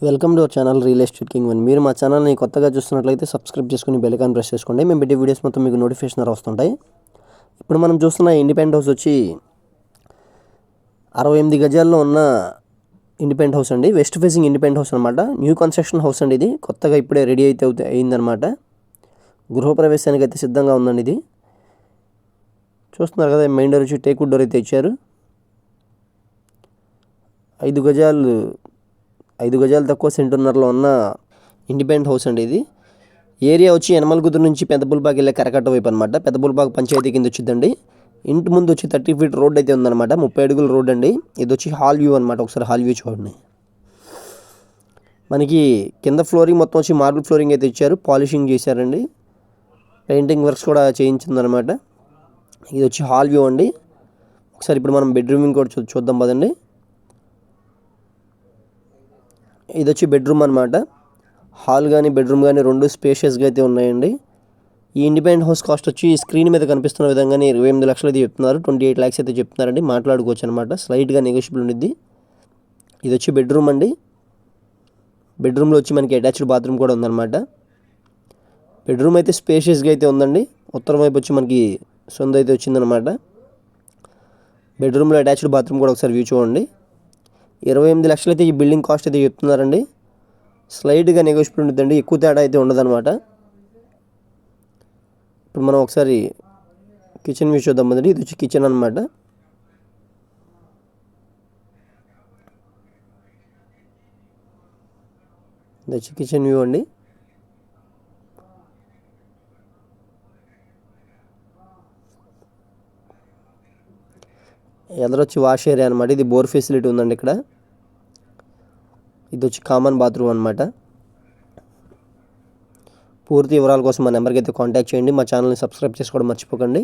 Welcome to our channel real estate king one. మీరు మా ఛానల్ని కొత్తగా చూస్తున్నట్లయితే సబ్స్క్రైబ్ చేసుకుని బెల్ ఐకాన్ ప్రెస్ చేసుకోండి. మేము పెట్టే వీడియోస్ మొత్తం మీకు నోటిఫికేషన్ వస్తుంటాయి. ఇప్పుడు మనం చూస్తున్న ఇండిపెండెంట్ హౌస్ వచ్చి 68 గజాల్లో ఉన్న ఇండిపెండెంట్ హౌస్ అండి. వెస్ట్ ఫేసింగ్ ఇండిపెండెంట్ హౌస్ అనమాట. న్యూ కన్స్ట్రక్షన్ హౌస్ అండి. ఇది కొత్తగా ఇప్పుడే రెడీ అయిందనమాట. గృహప్రవేశానికి అయితే సిద్ధంగా ఉందండి. ఇది చూస్తున్నారు కదా, మెయిన్ డోర్ వచ్చి టేక్ వుడ్ డోర్ అయితే ఇచ్చారు. 5 గజాలు తక్కువ సెంటున్నరలో ఉన్న ఇండిపెండెంట్ హౌస్ అండి. ఇది ఏరియా వచ్చి యనమలకుదురు నుంచి పెద్దపుల్పాకి వెళ్ళే కరకట్ట వైపు అనమాట. పెద్దపుల్పాకు పంచాయతీ కింద వచ్చిందండి. ఇంటి ముందు వచ్చి 30 ఫీట్ రోడ్ అయితే ఉందన్నమాట. 30 అడుగుల రోడ్ అండి. ఇది వచ్చి హాల్ వ్యూ అనమాట. ఒకసారి హాల్ వ్యూ చూడండి. మనకి కింద ఫ్లోరింగ్ మొత్తం వచ్చి మార్బుల్ ఫ్లోరింగ్ అయితే ఇచ్చారు. పాలిషింగ్ చేశారండి. పెయింటింగ్ వర్క్స్ కూడా చేయించిందనమాట. ఇది వచ్చి హాల్ వ్యూ అండి. ఒకసారి ఇప్పుడు మనం బెడ్రూమింగ్ కూడా చూద్దాం పదండి. ఇది వచ్చి బెడ్రూమ్ అనమాట. హాల్ కానీ బెడ్రూమ్ కానీ రెండు స్పేషియస్గా అయితే ఉన్నాయండి. ఈ ఇండిపెండెంట్ హౌస్ కాస్ట్ వచ్చి స్క్రీన్ మీద కనిపిస్తున్న విధంగానే 28 లక్షలు అయితే చెప్తున్నారు. 28 lakhs అయితే చెప్తున్నారండి. మాట్లాడుకోవచ్చు అనమాట. స్లైట్గా నెగోషియబుల్ ఉండిద్ది. ఇది వచ్చి బెడ్రూమ్ అండి. బెడ్రూమ్లో వచ్చి మనకి అటాచ్డ్ బాత్రూమ్ కూడా ఉందన్నమాట. బెడ్రూమ్ అయితే స్పేషియస్గా అయితే ఉందండి. ఉత్తరం వైపు వచ్చి మనకి సొంత అయితే వచ్చిందనమాట. బెడ్రూమ్లో అటాచ్డ్ బాత్రూమ్ కూడా ఒకసారి వ్యూ చూడండి. 28 లక్షలు అయితే ఈ బిల్డింగ్ కాస్ట్ అయితే చెప్తున్నారండి. స్లైడ్గా నెగోషియబుల్ ఉంటుందండి. ఎక్కువ తేడా అయితే ఉండదన్నమాట. ఇప్పుడు మనం ఒకసారి కిచెన్ వ్యూ చూద్దాం అండి. ఇది వచ్చి కిచెన్ అనమాట. ఇది వచ్చి కిచెన్ వ్యూ అండి. ఎదరొచ్చి వాష్ ఏరియా అనమాట. ఇది బోర్ ఫెసిలిటీ ఉందండి ఇక్కడ. ఇది వచ్చి కామన్ బాత్రూమ్ అనమాట. పూర్తి వివరాల కోసం మా నెంబర్కి అయితే కాంటాక్ట్ చేయండి. మా ఛానల్ని సబ్స్క్రైబ్ చేసుకోవడం మర్చిపోకండి.